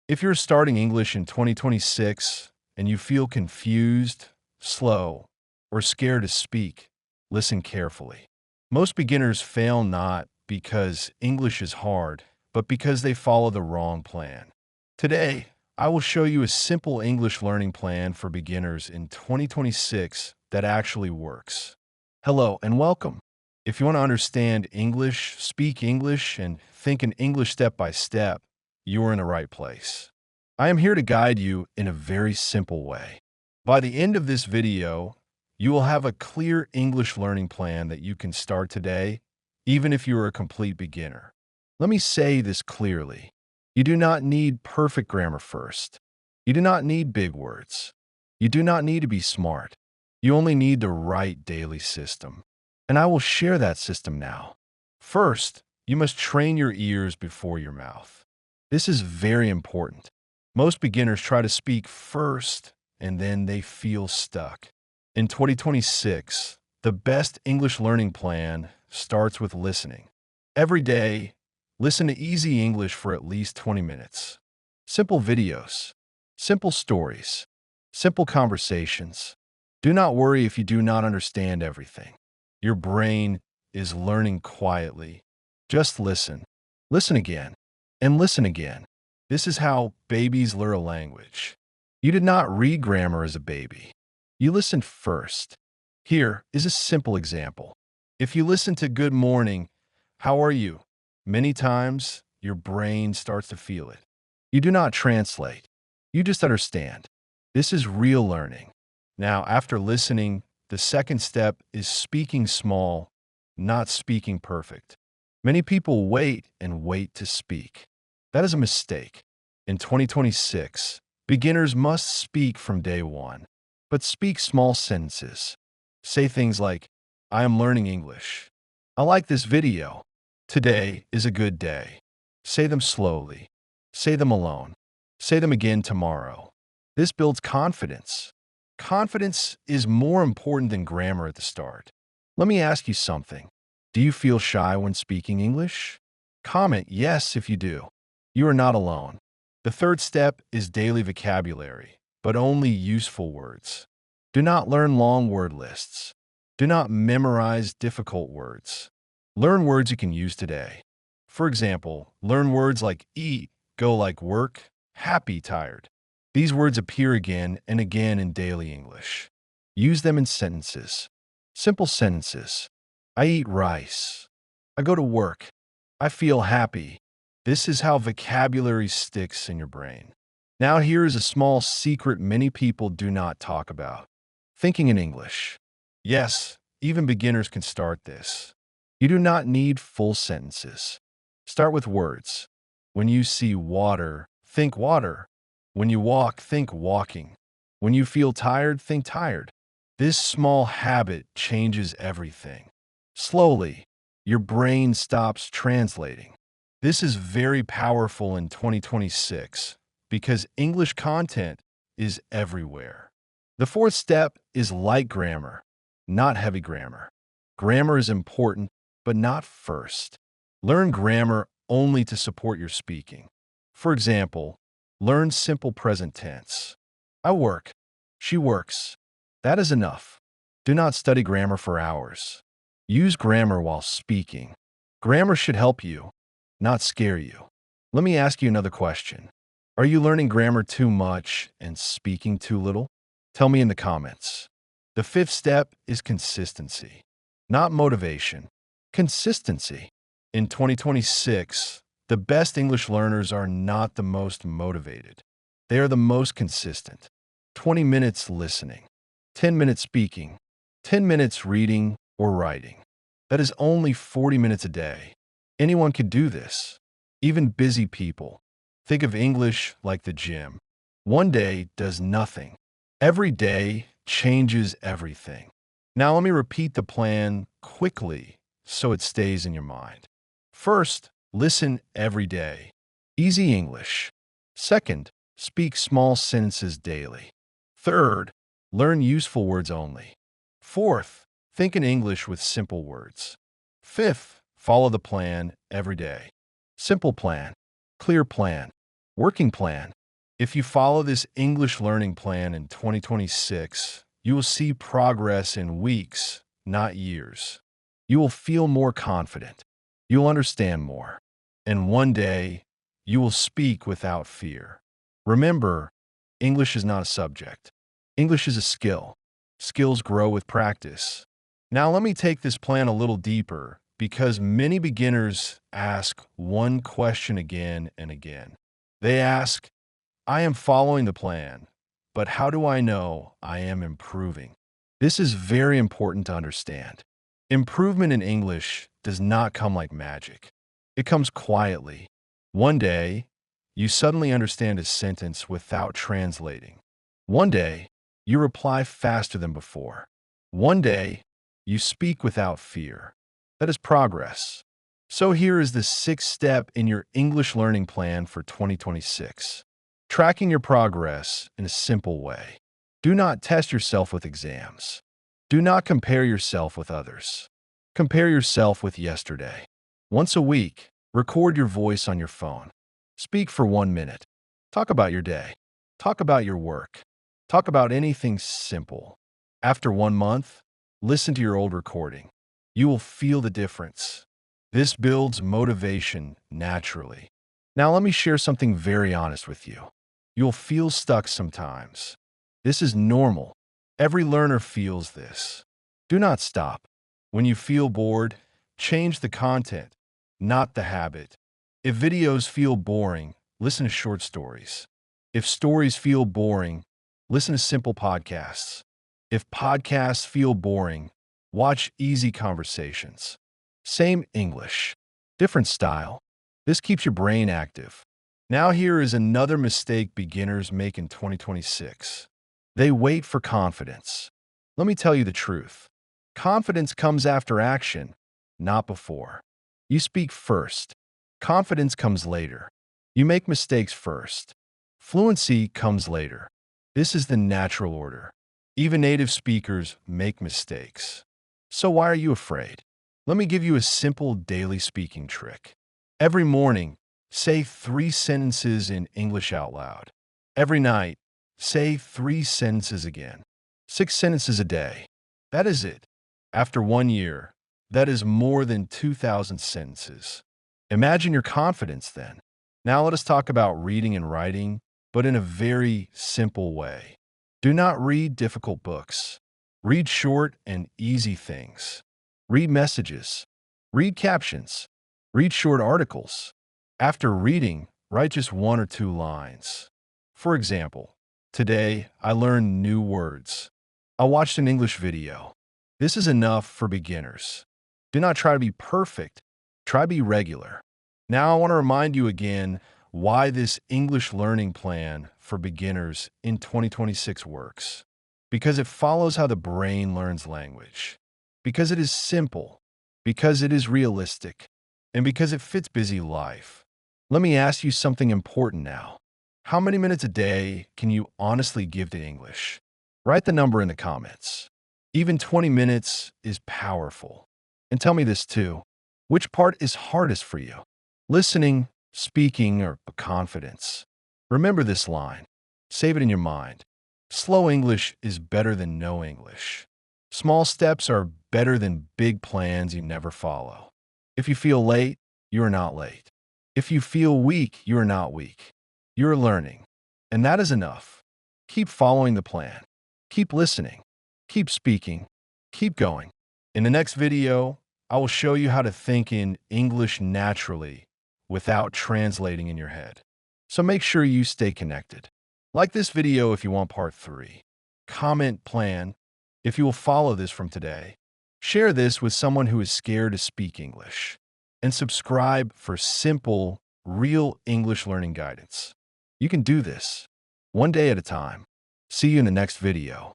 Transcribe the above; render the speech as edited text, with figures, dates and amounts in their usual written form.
If you're starting English in 2026 and you feel confused, slow, or scared to speak, listen carefully. Most beginners fail not because English is hard, but because they follow the wrong plan. Today, I will show you a simple English learning plan for beginners in 2026 that actually works. Hello and welcome. If you want to understand English, speak English, and think in English step by step, you are in the right place. I am here to guide you in a very simple way. By the end of this video, you will have a clear English learning plan that you can start today, even if you are a complete beginner. Let me say this clearly. You do not need perfect grammar first. You do not need big words. You do not need to be smart. You only need the right daily system. And I will share that system now. First, you must train your ears before your mouth. This is very important. Most beginners try to speak first and then they feel stuck. In 2026, the best English learning plan starts with listening. Every day, listen to easy English for at least 20 minutes. Simple videos, simple stories, simple conversations. Do not worry if you do not understand everything. Your brain is learning quietly. Just listen. Listen again. And listen again. This is how babies learn a language. You did not read grammar as a baby. You listened first. Here is a simple example. If you listen to "Good morning, how are you?" many times, your brain starts to feel it. You do not translate. You just understand. This is real learning. Now, after listening, the second step is speaking small, not speaking perfect. Many people wait and wait to speak. That is a mistake. In 2026, beginners must speak from day one, but speak small sentences. Say things like, "I am learning English. I like this video. Today is a good day." Say them slowly. Say them alone. Say them again tomorrow. This builds confidence. Confidence is more important than grammar at the start. Let me ask you something. Do you feel shy when speaking English? Comment yes if you do. You are not alone. The third step is daily vocabulary, but only useful words. Do not learn long word lists. Do not memorize difficult words. Learn words you can use today. For example, learn words like eat, go like work, happy, tired. These words appear again and again in daily English. Use them in sentences. Simple sentences. I eat rice. I go to work. I feel happy. This is how vocabulary sticks in your brain. Now here is a small secret many people do not talk about. Thinking in English. Yes, even beginners can start this. You do not need full sentences. Start with words. When you see water, think water. When you walk, think walking. When you feel tired, think tired. This small habit changes everything. Slowly, your brain stops translating. This is very powerful in 2026 because English content is everywhere. The fourth step is light grammar, not heavy grammar. Grammar is important, but not first. Learn grammar only to support your speaking. For example, learn simple present tense. I work. She works. That is enough. Do not study grammar for hours. Use grammar while speaking. Grammar should help you, not scare you. Let me ask you another question. Are you learning grammar too much and speaking too little? Tell me in the comments. The fifth step is consistency, not motivation. Consistency. In 2026, the best English learners are not the most motivated. They are the most consistent. 20 minutes listening, 10 minutes speaking, 10 minutes reading or writing. That is only 40 minutes a day. Anyone can do this, even busy people. Think of English like the gym. One day does nothing. Every day changes everything. Now let me repeat the plan quickly so it stays in your mind. First, listen every day. Easy English. Second, speak small sentences daily. Third, learn useful words only. Fourth, think in English with simple words. Fifth, follow the plan every day. Simple plan, clear plan. Working plan. If you follow this English learning plan in 2026, you will see progress in weeks, not years. You will feel more confident. You'll understand more. And one day, you will speak without fear. Remember, English is not a subject. English is a skill. Skills grow with practice. Now let me take this plan a little deeper because many beginners ask one question again and again. They ask, I am following the plan, but how do I know I am improving? This is very important to understand. Improvement in English does not come like magic. It comes quietly. One day, you suddenly understand a sentence without translating. One day, you reply faster than before. One day, you speak without fear. That is progress. So here is the sixth step in your English learning plan for 2026. Tracking your progress in a simple way. Do not test yourself with exams. Do not compare yourself with others. Compare yourself with yesterday. Once a week, record your voice on your phone. Speak for 1 minute. Talk about your day. Talk about your work. Talk about anything simple. After 1 month, listen to your old recording. You will feel the difference. This builds motivation naturally. Now let me share something very honest with you. You'll feel stuck sometimes. This is normal. Every learner feels this. Do not stop. When you feel bored, change the content, not the habit. If videos feel boring, listen to short stories. If stories feel boring, listen to simple podcasts. If podcasts feel boring, watch easy conversations. Same English, different style. This keeps your brain active. Now here is another mistake beginners make in 2026. They wait for confidence. Let me tell you the truth. Confidence comes after action, not before. You speak first. Confidence comes later. You make mistakes first. Fluency comes later. This is the natural order. Even native speakers make mistakes. So why are you afraid? Let me give you a simple daily speaking trick. Every morning, say 3 sentences in English out loud. Every night, say 3 sentences again. 6 sentences a day. That is it. After 1 year, that is more than 2,000 sentences. Imagine your confidence then. Now let us talk about reading and writing, but in a very simple way. Do not read difficult books. Read short and easy things. Read messages. Read captions. Read short articles. After reading, write just 1 or 2 lines. For example, today I learned new words. I watched an English video. This is enough for beginners. Do not try to be perfect. Try to be regular. Now I want to remind you again why this English learning plan for beginners in 2026 works. Because it follows how the brain learns language. Because it is simple. Because it is realistic. And because it fits busy life. Let me ask you something important now. How many minutes a day can you honestly give to English? Write the number in the comments. Even 20 minutes is powerful. And tell me this too. Which part is hardest for you? Listening, speaking, or confidence? Remember this line. Save it in your mind. Slow English is better than no English. Small steps are better than big plans you never follow. If you feel late, you are not late. If you feel weak, you are not weak. You are learning. And that is enough. Keep following the plan. Keep listening. Keep speaking. Keep going. In the next video, I will show you how to think in English naturally without translating in your head. So make sure you stay connected. Like this video if you want part 3. Comment plan if you will follow this from today. Share this with someone who is scared to speak English. And subscribe for simple, real English learning guidance. You can do this, one day at a time. See you in the next video.